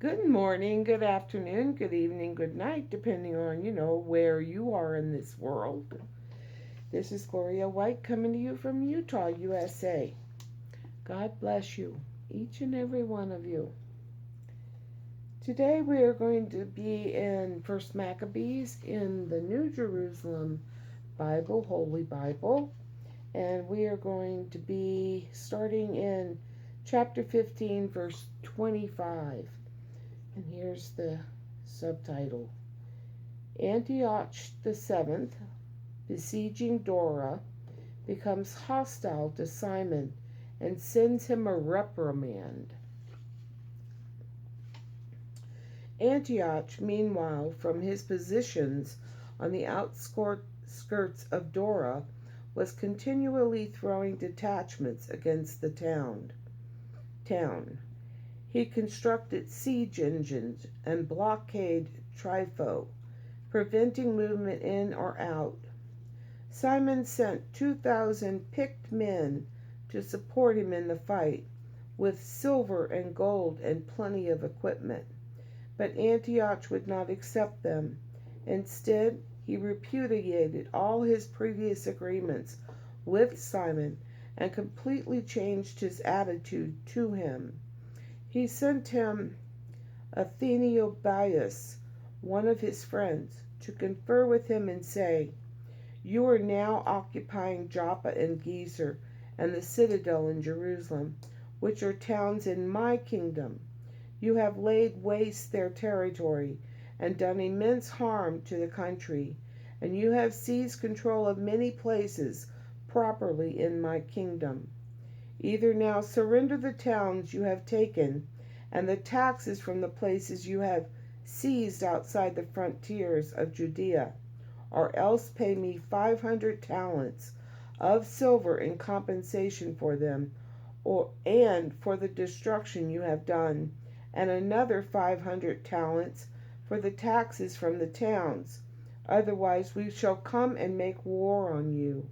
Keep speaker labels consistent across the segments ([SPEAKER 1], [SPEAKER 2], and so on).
[SPEAKER 1] Good morning, good afternoon, good evening, good night, depending on, where you are in this world. This is Gloria White coming to you from Utah, USA. God bless you, each and every one of you. Today we are going to be in First Maccabees in the New Jerusalem Bible, Holy Bible, and we are going to be starting in chapter 15, verse 25. And here's the subtitle. Antioch the Seventh, besieging Dora, becomes hostile to Simon and sends him a reprimand. Antioch, meanwhile, from his positions on the outskirts of Dora, was continually throwing detachments against the town. He constructed siege engines and blockaded Trypho, preventing movement in or out. Simon sent 2,000 picked men to support him in the fight, with silver and gold and plenty of equipment. But Antioch would not accept them. Instead, he repudiated all his previous agreements with Simon and completely changed his attitude to him. He sent him Athenobius, one of his friends, to confer with him and say, "You are now occupying Joppa and Gezer and the citadel in Jerusalem, which are towns in my kingdom. You have laid waste their territory and done immense harm to the country, and you have seized control of many places properly in my kingdom. Either now surrender the towns you have taken and the taxes from the places you have seized outside the frontiers of Judea, or else pay me 500 talents of silver in compensation for them, and for the destruction you have done, and another 500 talents for the taxes from the towns. Otherwise we shall come and make war on you."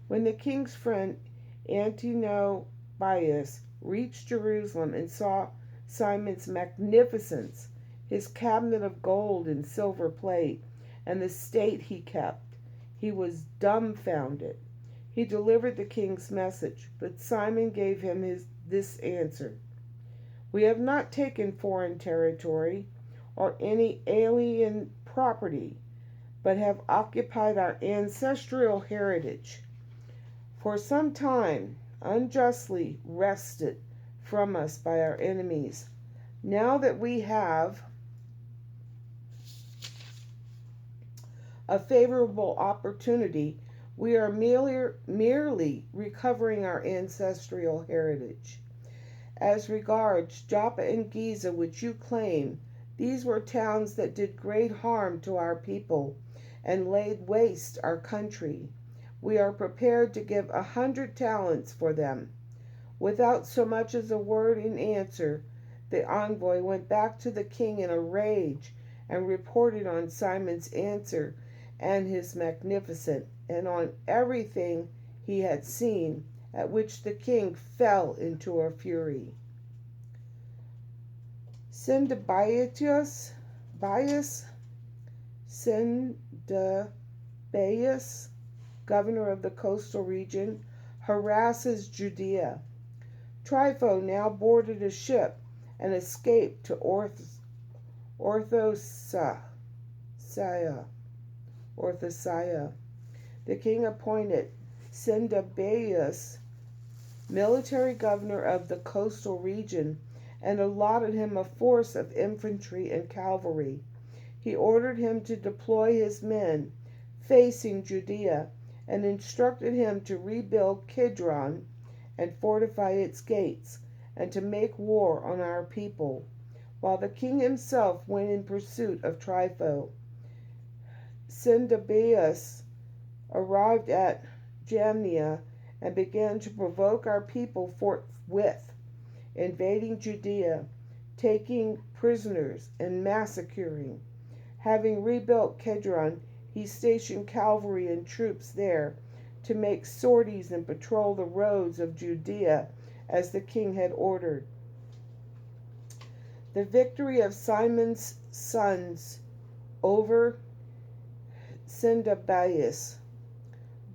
[SPEAKER 1] When the king's friend Antinobius reached Jerusalem and saw Simon's magnificence, his cabinet of gold and silver plate, and the state he kept, he was dumbfounded. He delivered the king's message, but Simon gave him this answer: "We have not taken foreign territory or any alien property, but have occupied our ancestral heritage, for some time unjustly wrested from us by our enemies. Now that we have a favorable opportunity, we are merely recovering our ancestral heritage. As regards Joppa and Giza, which you claim, these were towns that did great harm to our people and laid waste our country. We are prepared to give 100 talents for them." Without so much as a word in answer, the envoy went back to the king in a rage and reported on Simon's answer and his magnificence, and on everything he had seen, at which the king fell into a fury. Sendebius, Sendebius, governor of the coastal region, harasses Judea. Trypho now boarded a ship and escaped to Orthosia. The king appointed Sendebius military governor of the coastal region and allotted him a force of infantry and cavalry. He ordered him to deploy his men facing Judea and instructed him to rebuild Kidron and fortify its gates, and to make war on our people, while the king himself went in pursuit of Trypho. Sendebius arrived at Jamnia and began to provoke our people forthwith, invading Judea, taking prisoners, and massacring. Having rebuilt Kedron, he stationed cavalry and troops there to make sorties and patrol the roads of Judea as the king had ordered. The victory of Simon's sons over Cinderbaius.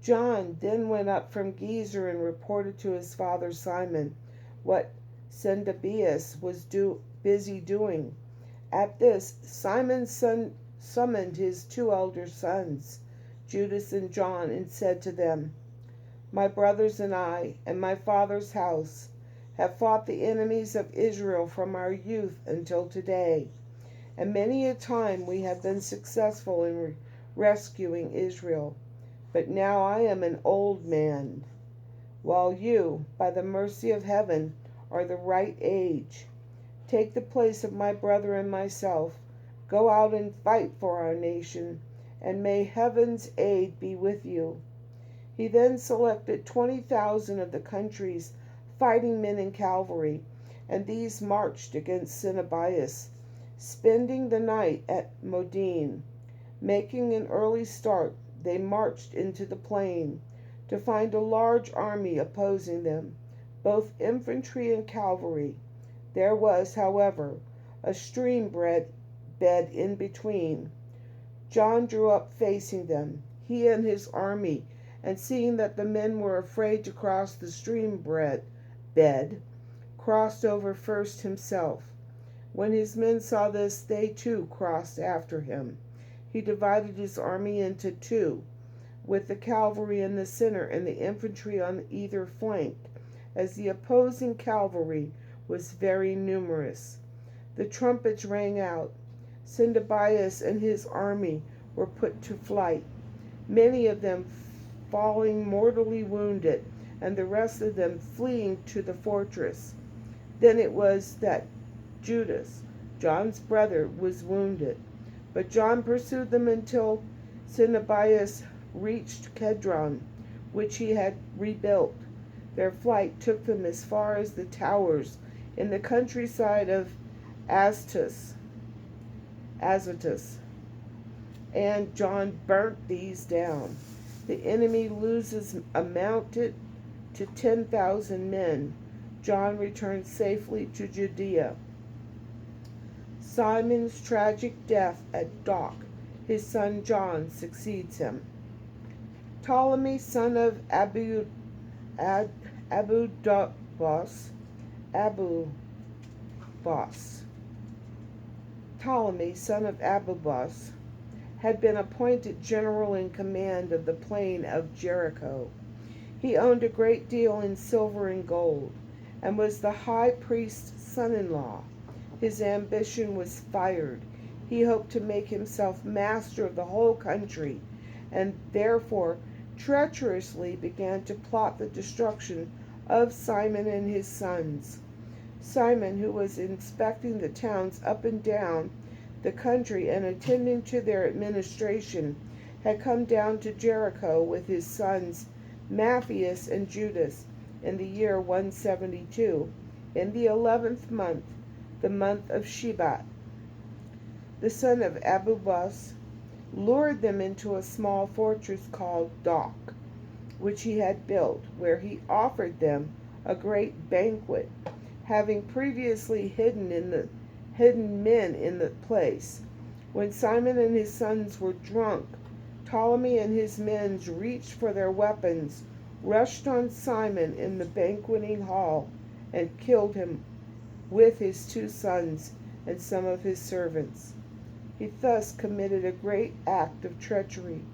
[SPEAKER 1] John then went up from Gezer and reported to his father Simon what Cinderbaius was busy doing. At this, Simon summoned his two elder sons, Judas and John, and said to them, "My brothers and I, and my father's house, have fought the enemies of Israel from our youth until today, and many a time we have been successful in rescuing Israel. But now I am an old man, while you, by the mercy of heaven, are the right age. Take the place of my brother and myself, go out and fight for our nation, and may heaven's aid be with you." He then selected 20,000 of the country's fighting men and cavalry, and these marched against Cinderbaius, spending the night at Modin. Making an early start, they marched into the plain, to find a large army opposing them, both infantry and cavalry. There was, however, a stream bed in between. John drew up facing them, he and his army, and seeing that the men were afraid to cross the stream bed, crossed over first himself. When his men saw this, they too crossed after him. He divided his army into two, with the cavalry in the center and the infantry on either flank, as the opposing cavalry was very numerous. The trumpets rang out. Cinderbaius and his army were put to flight, many of them falling mortally wounded, and the rest of them fleeing to the fortress. Then it was that Judas, John's brother, was wounded, but John pursued them until Cinderbaius reached Kedron, which he had rebuilt. Their flight took them as far as the towers in the countryside of Azotus, and John burnt these down. The enemy losses amounted to 10,000 men. John returned safely to Judea. Simon's tragic death at Dock. His son John succeeds him. Ptolemy, son of Ptolemy, son of Abubos, had been appointed general in command of the plain of Jericho. He owned a great deal in silver and gold, and was the high priest's son-in-law. His ambition was fired. He hoped to make himself master of the whole country, and therefore treacherously began to plot the destruction of Simon and his sons. Simon, who was inspecting the towns up and down the country and attending to their administration, had come down to Jericho with his sons Matthias and Judas in the year 172, in the 11th month, the month of Shebat. The son of Abubos lured them into a small fortress called Dock, which he had built, where he offered them a great banquet, having previously hidden men in the place. When Simon and his sons were drunk, Ptolemy and his men reached for their weapons, rushed on Simon in the banqueting hall, and killed him with his two sons and some of his servants. He thus committed a great act of treachery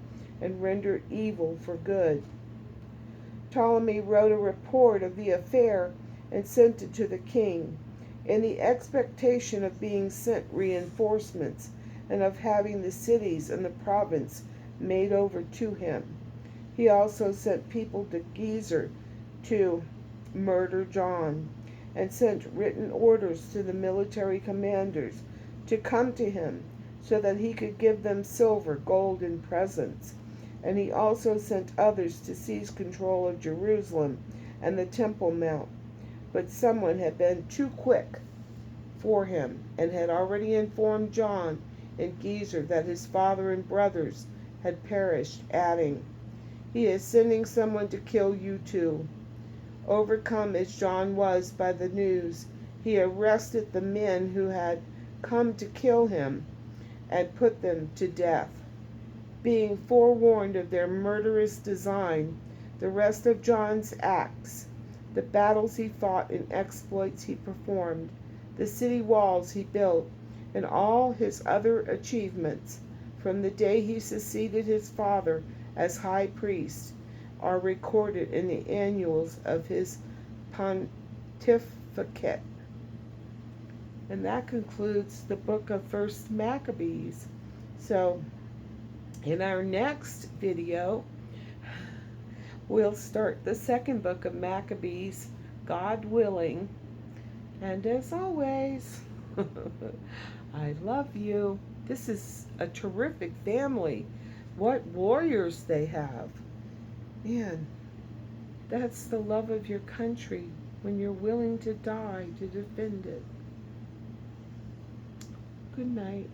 [SPEAKER 1] and rendered evil for good. Ptolemy wrote a report of the affair and sent it to the king, in the expectation of being sent reinforcements and of having the cities and the province made over to him. He also sent people to Gezer to murder John, and sent written orders to the military commanders to come to him, so that he could give them silver, gold, and presents. And he also sent others to seize control of Jerusalem and the Temple Mount. But someone had been too quick for him, and had already informed John in Gezer that his father and brothers had perished, adding, "He is sending someone to kill you too." Overcome as John was by the news, he arrested the men who had come to kill him and put them to death. Being forewarned of their murderous design, the rest of John's acts, the battles he fought and exploits he performed, the city walls he built, and all his other achievements, from the day he succeeded his father as high priest, are recorded in the annals of his pontificate. And that concludes the book of First Maccabees. So, in our next video, we'll start the second book of Maccabees, God willing. And as always, I love you. This is a terrific family. What warriors they have. Man, that's the love of your country when you're willing to die to defend it. Good night.